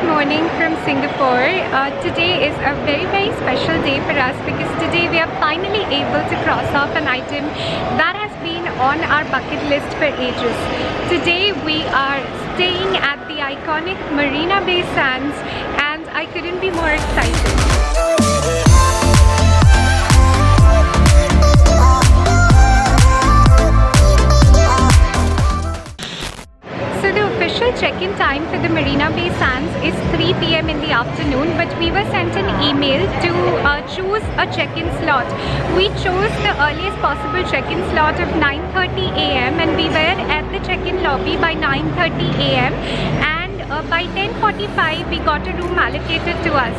morning from Singapore. Today is a very special day for us because today we are finally able to cross off an item that has been on our bucket list for ages. Today we are staying at the iconic Marina Bay Sands and I couldn't be more excited. Check-in time for the Marina Bay Sands is 3 PM in the afternoon, but we were sent an email to choose a check-in slot. We chose the earliest possible check-in slot of 9:30 AM and we were at the check-in lobby by 9:30 AM and by 10:45 we got a room allocated to us.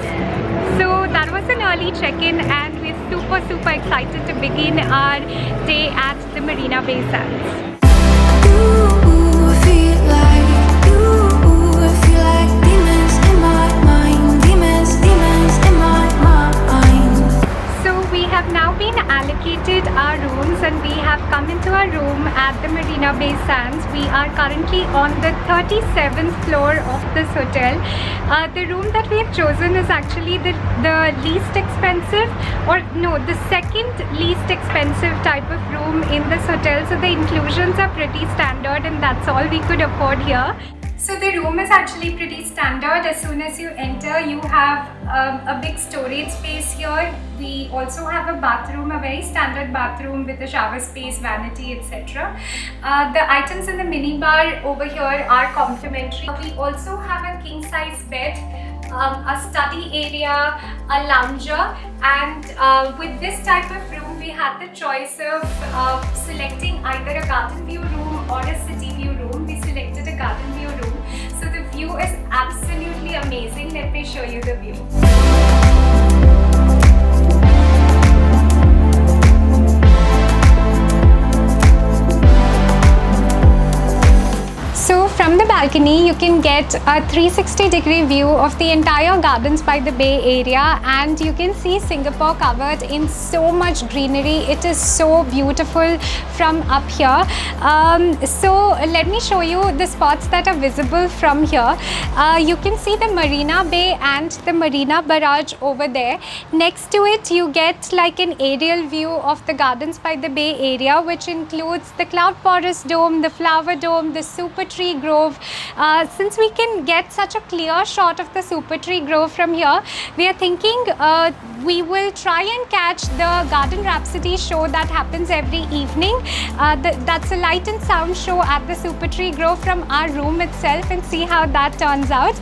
So that was an early check-in and we're super excited to begin our day at the Marina Bay Sands. Now been allocated our rooms and we have come into our room at the Marina Bay Sands. We are currently on the 37th floor of this hotel. The room that we have chosen is actually the least expensive, or no, the second least expensive type of room in this hotel. So the inclusions are pretty standard and that's all we could afford here. So the room is actually pretty standard. As soon as you enter, you have a big storage space here. We also have a bathroom, a very standard bathroom with a shower space, vanity, etc. The items in the minibar over here are complimentary. We also have a king-size bed, a study area, a lounger, and with this type of room we had the choice of selecting either a garden view room or a city view room. We selected a garden view room. So the view is absolutely amazing. Let me show you the view. So from the balcony you can get a 360-degree view of the entire Gardens by the Bay area and you can see Singapore covered in so much greenery. It is so beautiful from up here. So let me show you the spots that are visible from here. You can see the Marina Bay and the Marina Barrage over there. Next to it you get like an aerial view of the Gardens by the Bay area, which includes the Cloud Forest Dome, the Flower Dome, the Super Tree Grove. Since we can get such a clear shot of the Super Tree Grove from here, we are thinking we will try and catch the Garden Rhapsody show that happens every evening. That's a light and sound show at the Super Tree Grove from our room itself, and see how that turns out.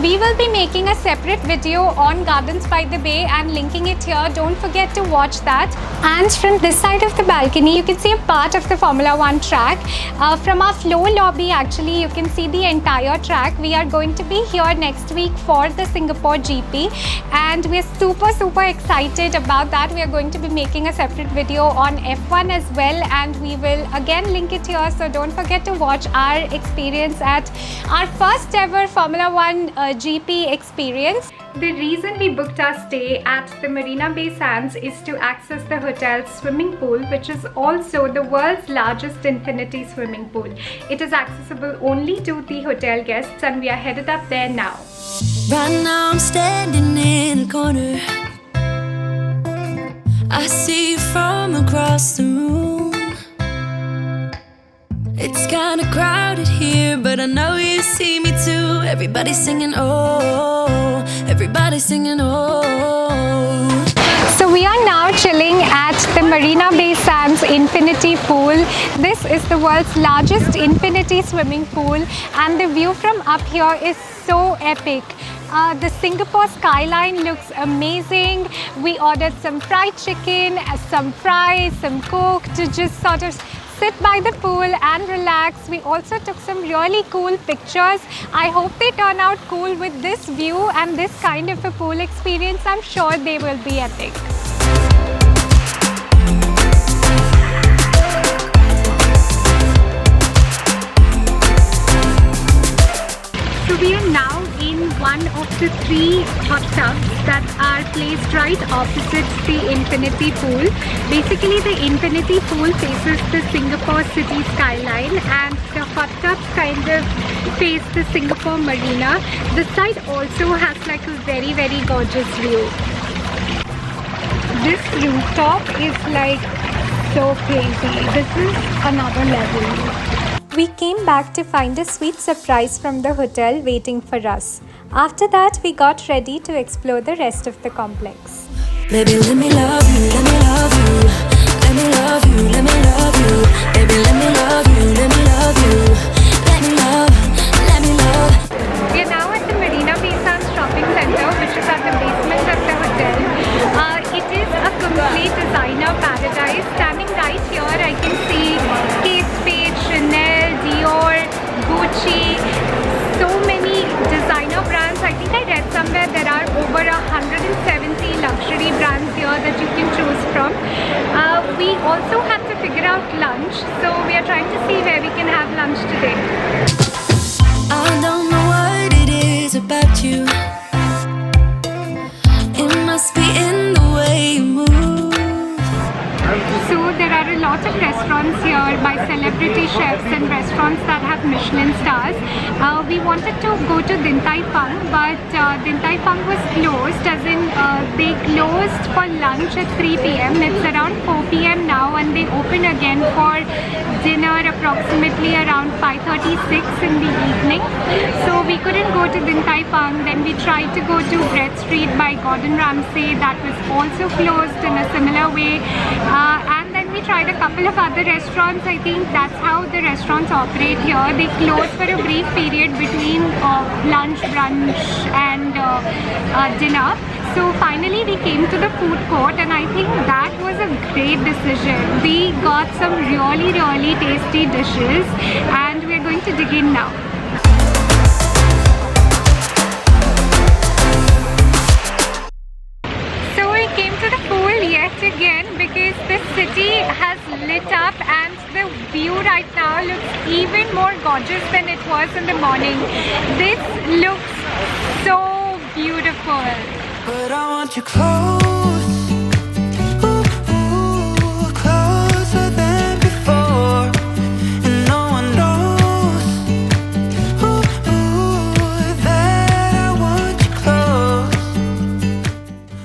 We will be making a separate video on Gardens by the Bay and linking it here. Don't forget to watch that. And from this side of the balcony, you can see a part of the Formula 1 track. From our floor lobby, actually, you can see the entire track. We are going to be here next week for the Singapore GP and we are super excited about that. We are going to be making a separate video on F1 as well and we will again link it here. So don't forget to watch our experience at our first ever Formula 1 GP experience. The reason we booked our stay at the Marina Bay Sands is to access the hotel's swimming pool, which is also the world's largest infinity swimming pool. It is accessible only to the hotel guests and we are headed up there now. Right now I'm standing in the corner. I see you from across the room. It's kinda crowded here, but I know you see me too. Everybody's singing oh, everybody's singing oh. So we are now chilling at the Marina Bay Sands Infinity Pool. This is the world's largest infinity swimming pool and the view from up here is so epic. The Singapore skyline looks amazing. We ordered some fried chicken, some fries, some coke to just sort of sit by the pool and relax. We also took some really cool pictures. I hope they turn out cool with this view and this kind of a pool experience. I'm sure they will be epic. So we are now in in one of the 3 hot tubs that are placed right opposite the infinity pool. Basically, the infinity pool faces the Singapore city skyline and the hot tubs kind of face the Singapore marina. This side also has like a very, very gorgeous view. This rooftop is like so crazy. This is another level. We came back to find a sweet surprise from the hotel waiting for us. After that, we got ready to explore the rest of the complex. Baby, let me love you, let me love you. Let me love you, let me love you. Baby, let me love you, let me love you. Let me love, let me love. We are now at the Marina Bay Sands Shopping Center, which is at the basement of the hotel. It is a complete designer paradise. Standing right here, I can see Kate Spade, Chanel, Dior, Gucci, so many designer brands. I think I read somewhere there are over 170 luxury brands here that you can choose from. We also have to figure out lunch, so we are trying to see where we can have lunch today. I don't know what it is about you. It must be in the way you move. So there are a lot of restaurants here by celebrity chefs and restaurants that have Michelin stars. We wanted to go to Din Tai Fung, but Din Tai Fung was closed, as in they closed for lunch at 3 p.m. It's around 4 p.m. now, and they open again for dinner approximately around 5:36 in the evening. So we couldn't go to Din Tai Fung. Then we tried to go to Bread Street by Gordon Ramsay. That was also closed in a similar way. And then we tried a couple of other restaurants. I think that's how the restaurants operate here. They close for a brief period between lunch, brunch and dinner. So finally we came to the food court, and I think that was a great decision. We got some really, really tasty dishes, and we're going to dig in now. Yet again, because the city has lit up and the view right now looks even more gorgeous than it was in the morning. This looks so beautiful. But I want you close, ooh, closer than before, and no one knows, that I want you close.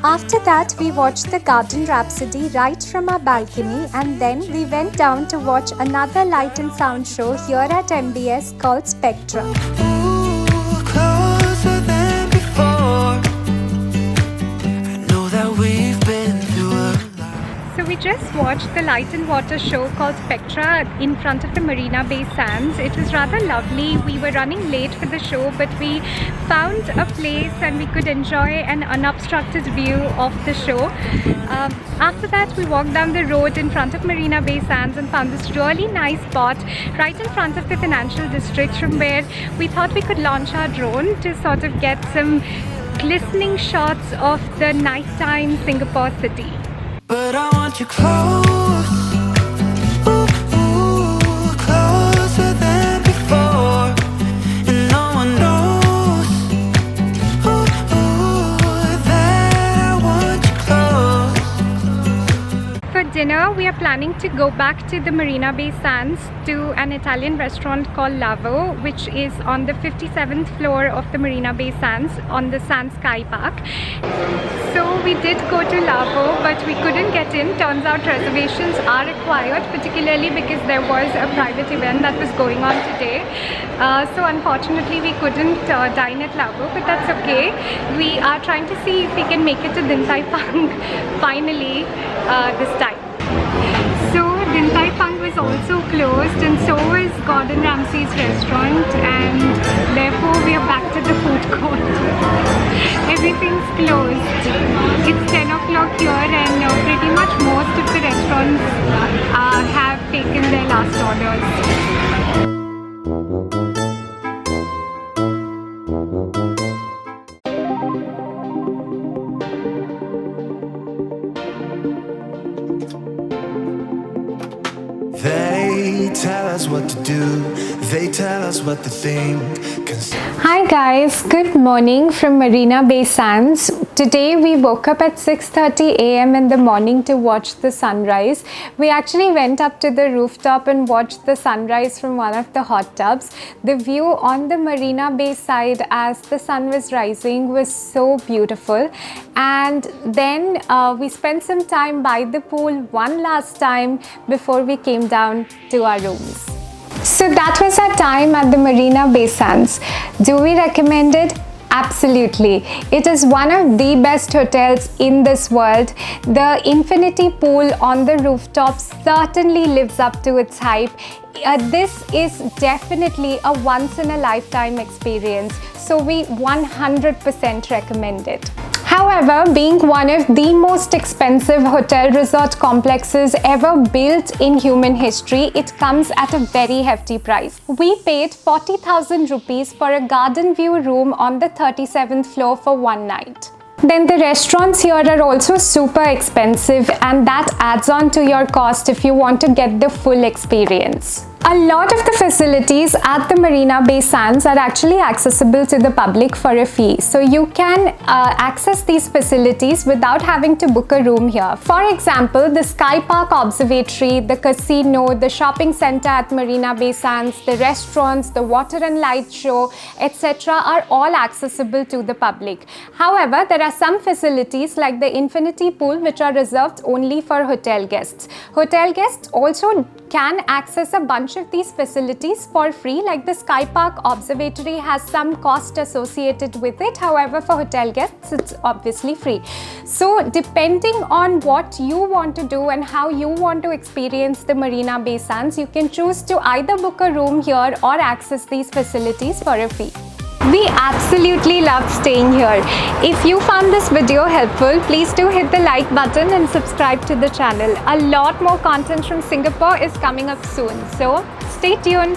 After that, we watched the Garden Rhapsody right from our balcony, and then we went down to watch another light and sound show here at MBS called Spectra. Ooh, closer than before. I know that we've been through a lot. So we just watched the light and water show called Spectra in front of the Marina Bay Sands. It was rather lovely. We were running late for the show, but we found a place and we could enjoy an unobstructed view of the show. After that, we walked down the road in front of Marina Bay Sands and found this really nice spot right in front of the financial district, from where we thought we could launch our drone to sort of get some glistening shots of the nighttime Singapore city. But I want you close, ooh, closer than before, and no one knows, that I want you close. For dinner, we are planning to go back to the Marina Bay Sands to an Italian restaurant called Lavo, which is on the 57th floor of the Marina Bay Sands on the Sands Sky Park. So we did go to Lavo, but we couldn't get in. Turns out reservations are required, particularly because there was a private event that was going on today. So unfortunately we couldn't dine at Lavo, but that's okay. We are trying to see if we can make it to Din Tai Fung finally this time. So Din Tai Fung was also closed, and so was Gordon Ramsay's restaurant, and therefore we are back to the food court. Everything's closed. It's 10 o'clock here, and pretty much most of the restaurants have taken their last orders. They tell us what to do, they tell us what to think. Hi guys, good morning from Marina Bay Sands. Today we woke up at 6:30 a.m. in the morning to watch the sunrise. We actually went up to the rooftop and watched the sunrise from one of the hot tubs. The view on the Marina Bay side as the sun was rising was so beautiful. And then we spent some time by the pool one last time before we came down to our rooms. So that was our time at the Marina Bay Sands. Do we recommend it? Absolutely. It is one of the best hotels in this world. The infinity pool on the rooftop certainly lives up to its hype. This is definitely a once-in-a-lifetime experience. So we 100% recommend it. However, being one of the most expensive hotel resort complexes ever built in human history, it comes at a very hefty price. We paid 40,000 rupees for a garden view room on the 37th floor for one night. Then the restaurants here are also super expensive, and that adds on to your cost if you want to get the full experience. A lot of the facilities at the Marina Bay Sands are actually accessible to the public for a fee. So you can access these facilities without having to book a room here. For example, the Sky Park Observatory, the casino, the shopping center at Marina Bay Sands, the restaurants, the water and light show, etc. are all accessible to the public. However, there are some facilities like the infinity pool which are reserved only for hotel guests. Hotel guests also can access a bunch of these facilities for free, like the Sky Park Observatory has some cost associated with it. However, for hotel guests, it's obviously free. So depending on what you want to do and how you want to experience the Marina Bay Sands, you can choose to either book a room here or access these facilities for a fee. We absolutely loved staying here. If you found this video helpful, please do hit the like button and subscribe to the channel. A lot more content from Singapore is coming up soon, so stay tuned.